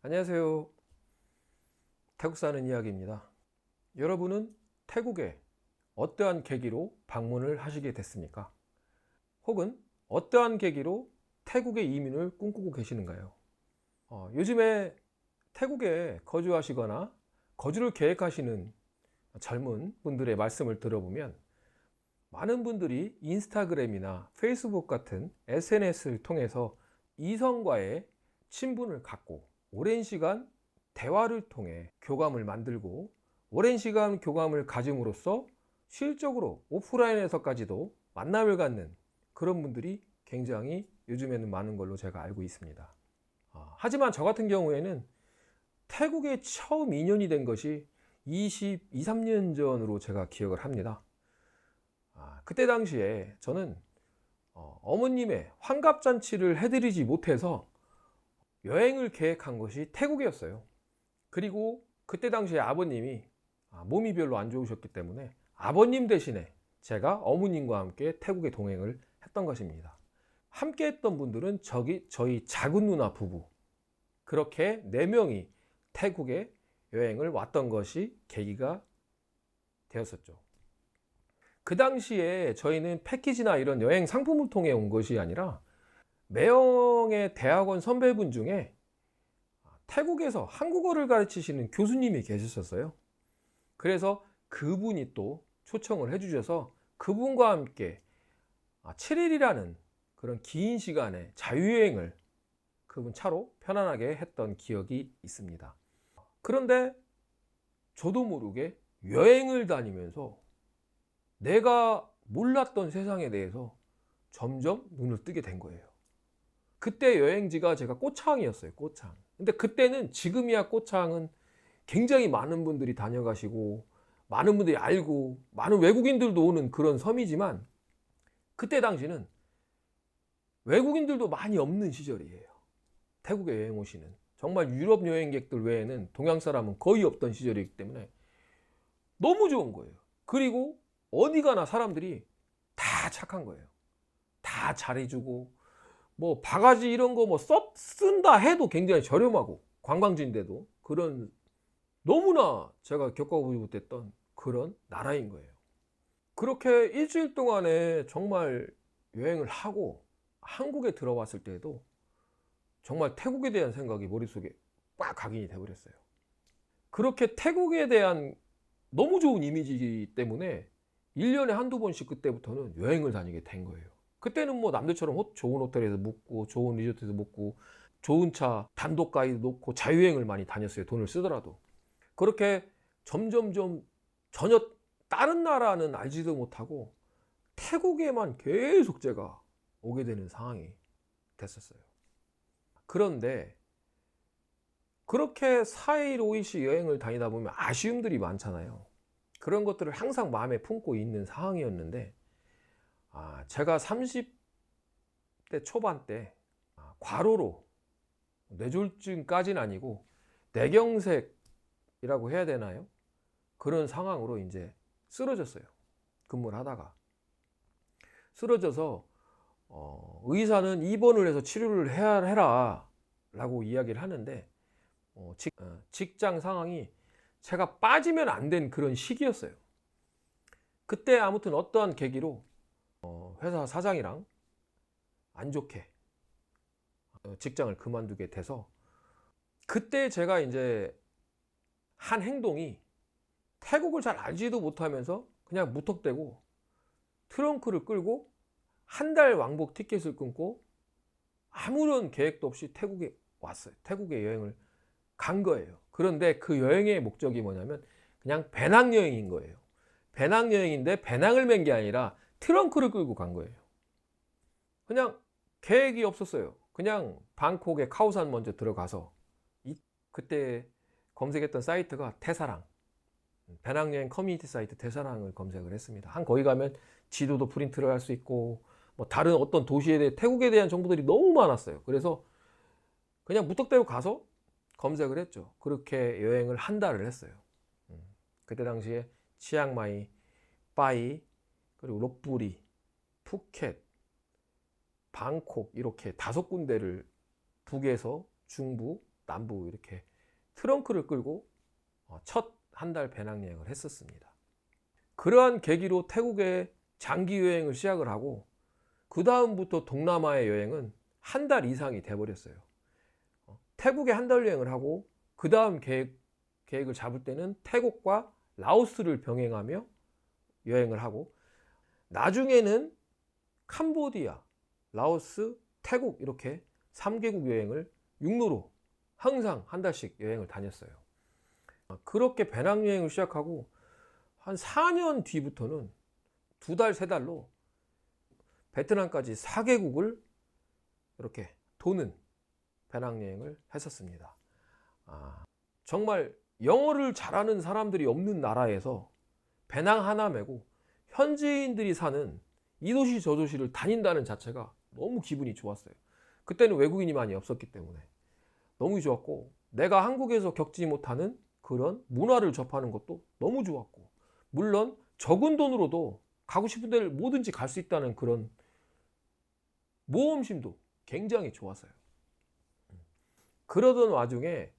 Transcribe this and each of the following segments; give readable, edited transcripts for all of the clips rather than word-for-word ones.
안녕하세요. 태국 사는 이야기입니다. 여러분은 태국에 어떠한 계기로 방문을 하시게 됐습니까? 혹은 어떠한 계기로 태국의 이민을 꿈꾸고 계시는가요? 요즘에 태국에 거주하시거나 거주를 계획하시는 젊은 분들의 말씀을 들어보면 많은 분들이 인스타그램이나 페이스북 같은 SNS를 통해서 이성과의 친분을 갖고 오랜 시간 대화를 통해 교감을 만들고 오랜 시간 교감을 가짐으로써 실적으로 오프라인에서까지도 만남을 갖는 그런 분들이 굉장히 요즘에는 많은 걸로 제가 알고 있습니다. 하지만 저 같은 경우에는 태국에 처음 인연이 된 것이 23년 전으로 제가 기억을 합니다. 그때 당시에 저는 어머님의 환갑잔치를 해드리지 못해서 여행을 계획한 것이 태국이었어요. 그리고 그때 당시에 아버님이 몸이 별로 안 좋으셨기 때문에 아버님 대신에 제가 어머님과 함께 태국에 동행을 했던 것입니다. 함께 했던 분들은 저희 작은 누나 부부, 그렇게 4명이 태국에 여행을 왔던 것이 계기가 되었었죠. 그 당시에 저희는 패키지나 이런 여행 상품을 통해 온 것이 아니라 매형의 대학원 선배분 중에 태국에서 한국어를 가르치시는 교수님이 계셨었어요. 그래서 그분이 또 초청을 해주셔서 그분과 함께 7일이라는 그런 긴 시간의 자유여행을 그분 차로 편안하게 했던 기억이 있습니다. 그런데 저도 모르게 여행을 다니면서 내가 몰랐던 세상에 대해서 점점 눈을 뜨게 된 거예요. 그때 여행지가 제가 꼬창이었어요. 꼬창. 근데 그때는 지금이야 꼬창은 굉장히 많은 분들이 다녀가시고 많은 분들이 알고 많은 외국인들도 오는 그런 섬이지만 그때 당시는 외국인들도 많이 없는 시절이에요. 태국에 여행 오시는 정말 유럽 여행객들 외에는 동양 사람은 거의 없던 시절이기 때문에 너무 좋은 거예요. 그리고 어디 가나 사람들이 다 착한 거예요. 다 잘해주고 뭐 바가지 이런 거 뭐 쓴다 해도 굉장히 저렴하고 관광지인데도 그런 너무나 제가 겪어보지 못했던 그런 나라인 거예요. 그렇게 일주일 동안에 정말 여행을 하고 한국에 들어왔을 때에도 정말 태국에 대한 생각이 머릿속에 빡 각인이 돼버렸어요. 그렇게 태국에 대한 너무 좋은 이미지 때문에 1년에 한두 번씩 그때부터는 여행을 다니게 된 거예요. 그때는 뭐 남들처럼 좋은 호텔에서 묵고 좋은 리조트에서 묵고 좋은 차 단독 가이드 놓고 자유여행을 많이 다녔어요. 돈을 쓰더라도. 그렇게 점점점 전혀 다른 나라는 알지도 못하고 태국에만 계속 제가 오게 되는 상황이 됐었어요. 그런데 그렇게 4일 5일씩 여행을 다니다 보면 아쉬움들이 많잖아요. 그런 것들을 항상 마음에 품고 있는 상황이었는데 제가 30대 초반 때 과로로 뇌졸중까지는 아니고 뇌경색이라고 해야 되나요? 그런 상황으로 이제 쓰러졌어요. 근무를 하다가 쓰러져서 의사는 입원을 해서 치료를 해라 라고 이야기를 하는데 직장 상황이 제가 빠지면 안 된 그런 시기였어요. 그때 아무튼 어떠한 계기로 회사 사장이랑 안 좋게 직장을 그만두게 돼서 그때 제가 이제 한 행동이 태국을 잘 알지도 못하면서 그냥 무턱대고 트렁크를 끌고 한 달 왕복 티켓을 끊고 아무런 계획도 없이 태국에 왔어요. 태국에 여행을 간 거예요. 그런데 그 여행의 목적이 뭐냐면 그냥 배낭여행인 거예요. 배낭여행인데 배낭을 맨 게 아니라 트렁크를 끌고 간 거예요. 그냥 계획이 없었어요. 그냥 방콕의 카오산 먼저 들어가서 그때 검색했던 사이트가 태사랑, 배낭여행 커뮤니티 사이트 태사랑을 검색을 했습니다. 거기 가면 지도도 프린트를 할 수 있고 뭐 다른 어떤 도시에 대해 태국에 대한 정보들이 너무 많았어요. 그래서 그냥 무턱대고 가서 검색을 했죠. 그렇게 여행을 한 달을 했어요. 그때 당시에 치앙마이, 빠이, 그리고 롯부리, 푸켓, 방콕 이렇게 5군데를 북에서 중부, 남부 이렇게 트렁크를 끌고 첫 한 달 배낭여행을 했었습니다. 그러한 계기로 태국에 장기 여행을 시작을 하고 그 다음부터 동남아의 여행은 한 달 이상이 돼버렸어요. 태국에 한 달 여행을 하고 그 다음 계획을 잡을 때는 태국과 라오스를 병행하며 여행을 하고 나중에는 캄보디아, 라오스, 태국 이렇게 3개국 여행을 육로로 항상 한 달씩 여행을 다녔어요. 그렇게 배낭여행을 시작하고 한 4년 뒤부터는 2달, 3달로 베트남까지 4개국을 이렇게 도는 배낭여행을 했었습니다. 정말 영어를 잘하는 사람들이 없는 나라에서 배낭 하나 메고 현지인들이 사는 이 도시 저 도시를 다닌다는 자체가 너무 기분이 좋았어요. 그때는 외국인이 많이 없었기 때문에 너무 좋았고 내가 한국에서 겪지 못하는 그런 문화를 접하는 것도 너무 좋았고 물론 적은 돈으로도 가고 싶은 데를 뭐든지 갈 수 있다는 그런 모험심도 굉장히 좋았어요. 그러던 와중에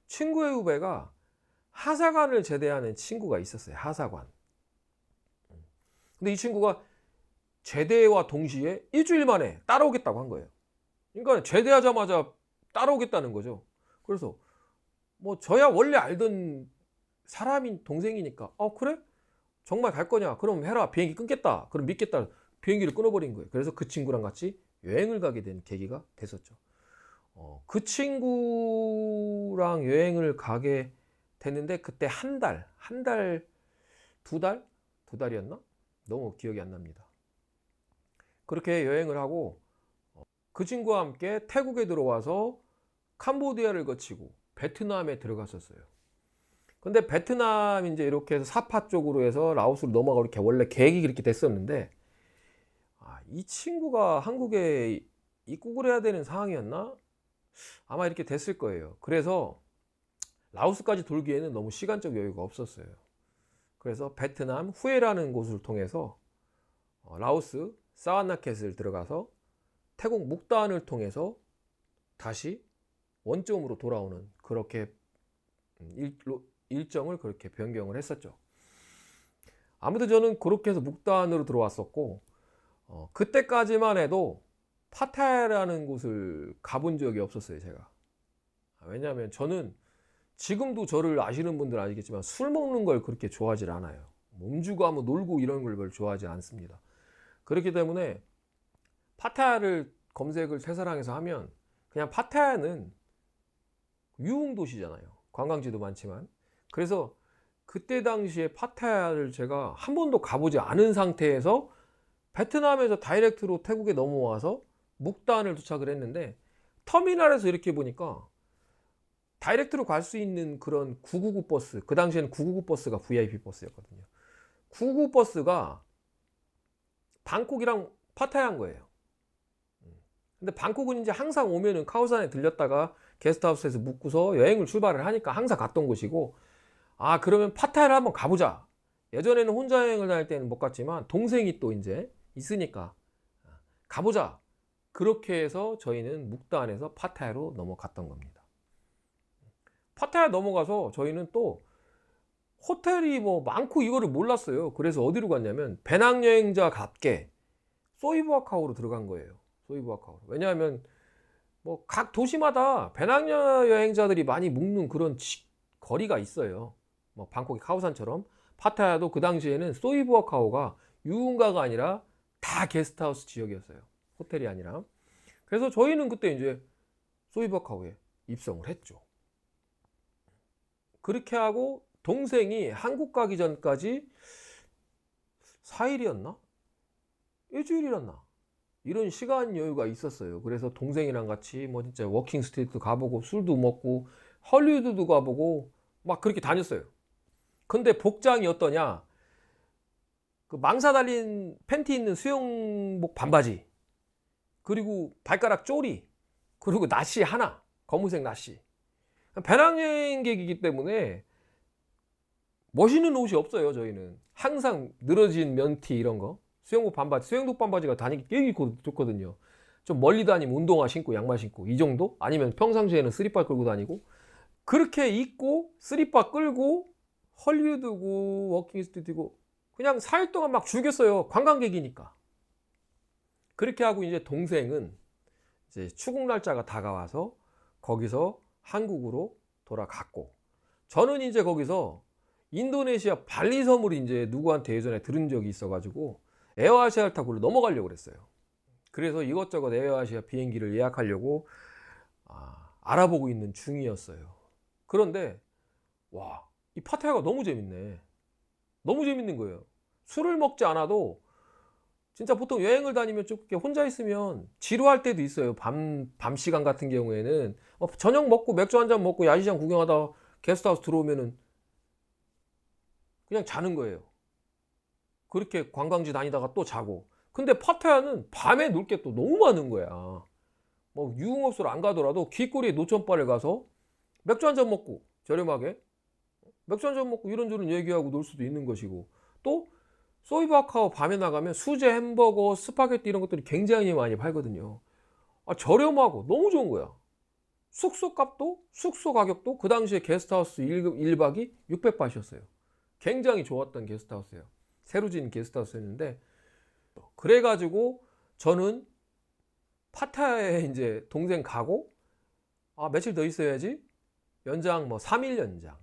친구의 후배가 하사관을 제대하는 친구가 있었어요. 하사관. 근데 이 친구가 제대와 동시에 일주일 만에 따라오겠다고 한 거예요. 그러니까 제대하자마자 따라오겠다는 거죠. 그래서 뭐 저야 원래 알던 사람인 동생이니까 그래? 정말 갈 거냐? 그럼 해라. 비행기 끊겠다. 그럼 믿겠다. 비행기를 끊어버린 거예요. 그래서 그 친구랑 같이 여행을 가게 된 계기가 됐었죠. 그 친구랑 여행을 가게 됐는데 그때 한 달, 2달이었나? 너무 기억이 안 납니다. 그렇게 여행을 하고 그 친구와 함께 태국에 들어와서 캄보디아를 거치고 베트남에 들어갔었어요. 근데 베트남 이제 이렇게 해서 사파 쪽으로 해서 라오스로 넘어가고 이렇게 원래 계획이 그렇게 됐었는데 이 친구가 한국에 입국을 해야 되는 상황이었나? 아마 이렇게 됐을 거예요. 그래서 라오스까지 돌기에는 너무 시간적 여유가 없었어요. 그래서 베트남 후에라는 곳을 통해서 라오스 사와나켓을 들어가서 태국 묵다안을 통해서 다시 원점으로 돌아오는 그렇게 일정을 그렇게 변경을 했었죠. 아무튼 저는 그렇게 해서 묵다안으로 들어왔었고 그때까지만 해도 파타야라는 곳을 가본 적이 없었어요. 제가. 왜냐하면 저는 지금도 저를 아시는 분들은 아시겠지만 술 먹는 걸 그렇게 좋아하지 않아요. 몸주고 하면 놀고 이런 걸 별로 좋아하지 않습니다. 그렇기 때문에 파타야를 검색을 세사랑에서 하면 그냥 파타야는 유흥도시잖아요. 관광지도 많지만. 그래서 그때 당시에 파타야를 제가 한 번도 가보지 않은 상태에서 베트남에서 다이렉트로 태국에 넘어와서 묵다안을 도착을 했는데 터미널에서 이렇게 보니까 다이렉트로 갈 수 있는 그런 999 버스, 그 당시에는 999 버스가 VIP 버스였거든요. 999 버스가 방콕이랑 파타야인 거예요. 근데 방콕은 이제 항상 오면은 카오산에 들렸다가 게스트하우스에서 묵고서 여행을 출발을 하니까 항상 갔던 곳이고 그러면 파타야를 한번 가보자. 예전에는 혼자 여행을 다닐 때는 못 갔지만 동생이 또 이제 있으니까 가보자. 그렇게 해서 저희는 묵다안에서 파타야로 넘어갔던 겁니다. 파타야 넘어가서 저희는 또 호텔이 뭐 많고 이거를 몰랐어요. 그래서 어디로 갔냐면 배낭여행자답게 소이부아카오로 들어간 거예요. 소이부아카오로. 왜냐하면 뭐 각 도시마다 배낭여행자들이 많이 묵는 그런 거리가 있어요. 뭐 방콕의 카오산처럼 파타야도 그 당시에는 소이부아카오가 유흥가가 아니라 다 게스트하우스 지역이었어요. 호텔이 아니라. 그래서 저희는 그때 이제 소이부아카오에 입성을 했죠. 그렇게 하고 동생이 한국 가기 전까지 4일이었나? 일주일이었나? 이런 시간 여유가 있었어요. 그래서 동생이랑 같이 뭐 진짜 워킹 스트리트 가보고 술도 먹고 헐리우드도 가보고 막 그렇게 다녔어요. 근데 복장이 어떠냐? 그 망사 달린 팬티 있는 수영복 반바지, 그리고 발가락 쪼리, 그리고 나시 하나, 검은색 나시. 배낭여행객이기 때문에 멋있는 옷이 없어요. 저희는 항상 늘어진 면티 이런 거, 수영복 반바지, 수영복 반바지가 다니기 되게 좋거든요. 좀 멀리 다니면 운동화 신고 양말 신고 이 정도? 아니면 평상시에는 쓰리빠 끌고 다니고 그렇게 입고 쓰리빠 끌고 헐리우드고 워킹스트리트고 그냥 4일 동안 막 죽였어요. 관광객이니까. 그렇게 하고 이제 동생은 이제 추국 날짜가 다가와서 거기서 한국으로 돌아갔고 저는 이제 거기서 인도네시아 발리 섬을 이제 누구한테 예전에 들은 적이 있어가지고 에어아시아를 타고 넘어가려고 그랬어요. 그래서 이것저것 에어아시아 비행기를 예약하려고 알아보고 있는 중이었어요. 그런데 와, 이 파타야가 너무 재밌네. 너무 재밌는 거예요. 술을 먹지 않아도 진짜 보통 여행을 다니면 좀 이렇게 혼자 있으면 지루할 때도 있어요. 밤 시간 같은 경우에는 저녁 먹고 맥주 한잔 먹고 야시장 구경하다 게스트하우스 들어오면은 그냥 자는 거예요. 그렇게 관광지 다니다가 또 자고. 근데 파타야는 밤에 놀 게 또 너무 많은 거야. 뭐 유흥업소를 안 가더라도 길거리에 노천바를 가서 맥주 한잔 먹고 저렴하게 맥주 한잔 먹고 이런저런 얘기하고 놀 수도 있는 것이고 또 소이바카오 밤에 나가면 수제 햄버거, 스파게티 이런 것들이 굉장히 많이 팔거든요. 저렴하고 너무 좋은 거야. 숙소 값도 숙소 가격도 그 당시에 게스트하우스 1박이 600바트였어요. 굉장히 좋았던 게스트하우스예요. 새로 지은 게스트하우스였는데 그래가지고 저는 파타야에 이제 동생 가고 며칠 더 있어야지 연장 뭐 3일 연장,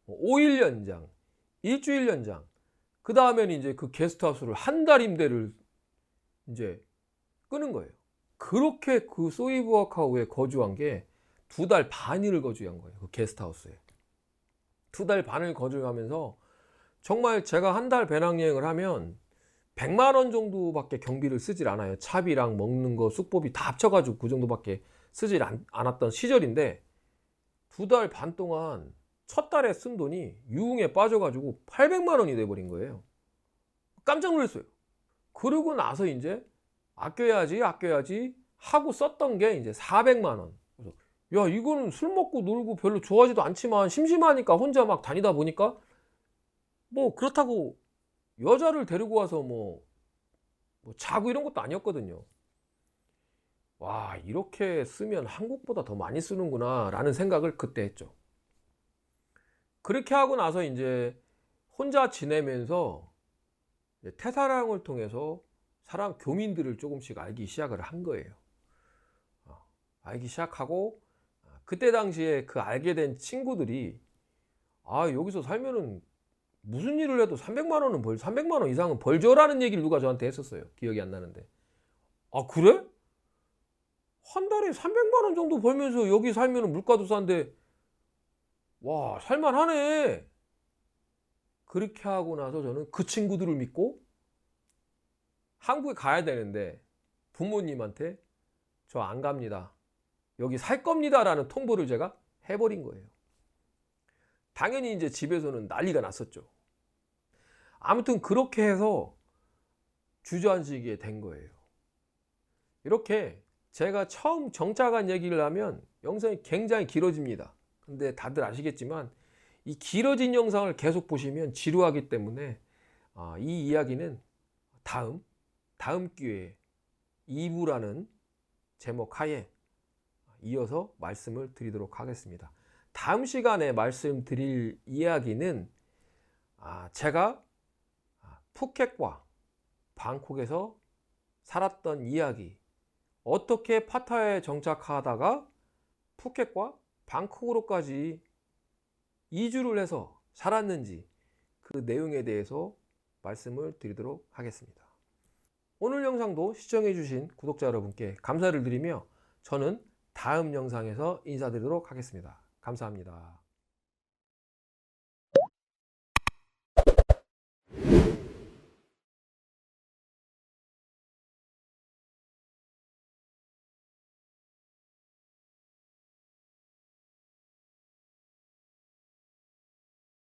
뭐 5일 연장, 일주일 연장 그 다음에는 이제 그 게스트하우스를 한 달 임대를 이제 끄는 거예요. 그렇게 그 소이부아카오에 거주한 게 2달 반을 거주한 거예요. 그 게스트하우스에. 2달 반을 거주하면서 정말 제가 한 달 배낭여행을 하면 100만 원 정도밖에 경비를 쓰질 않아요. 차비랑 먹는 거, 숙박비 다 합쳐가지고 그 정도밖에 쓰질 않았던 시절인데 2달 반 동안 첫 달에 쓴 돈이 유흥에 빠져가지고 800만 원이 돼버린 거예요. 깜짝 놀랐어요. 그러고 나서 이제 아껴야지 하고 썼던 게 이제 400만 원. 그래서 야, 이거는 술 먹고 놀고 별로 좋아하지도 않지만 심심하니까 혼자 막 다니다 보니까 뭐 그렇다고 여자를 데리고 와서 뭐 자고 이런 것도 아니었거든요. 와, 이렇게 쓰면 한국보다 더 많이 쓰는구나 라는 생각을 그때 했죠. 그렇게 하고 나서 이제 혼자 지내면서 태사랑을 통해서 사람 교민들을 조금씩 알기 시작을 한 거예요. 알기 시작하고 그때 당시에 그 알게 된 친구들이 여기서 살면은 무슨 일을 해도 300만 원 이상은 벌죠라는 얘기를 누가 저한테 했었어요. 기억이 안 나는데. 그래? 한 달에 300만 원 정도 벌면서 여기 살면은 물가도 싼데 와, 살만하네. 그렇게 하고 나서 저는 그 친구들을 믿고 한국에 가야 되는데 부모님한테 저 안 갑니다. 여기 살 겁니다. 라는 통보를 제가 해버린 거예요. 당연히 이제 집에서는 난리가 났었죠. 아무튼 그렇게 해서 주저앉게 된 거예요. 이렇게 제가 처음 정착한 얘기를 하면 영상이 굉장히 길어집니다. 근데 다들 아시겠지만 이 길어진 영상을 계속 보시면 지루하기 때문에 이 이야기는 다음 기회에 2부라는 제목 하에 이어서 말씀을 드리도록 하겠습니다. 다음 시간에 말씀드릴 이야기는 제가 푸켓과 방콕에서 살았던 이야기, 어떻게 파타야에 정착하다가 푸켓과 방콕으로까지 이주를 해서 살았는지 그 내용에 대해서 말씀을 드리도록 하겠습니다. 오늘 영상도 시청해 주신 구독자 여러분께 감사를 드리며 저는 다음 영상에서 인사드리도록 하겠습니다. 감사합니다.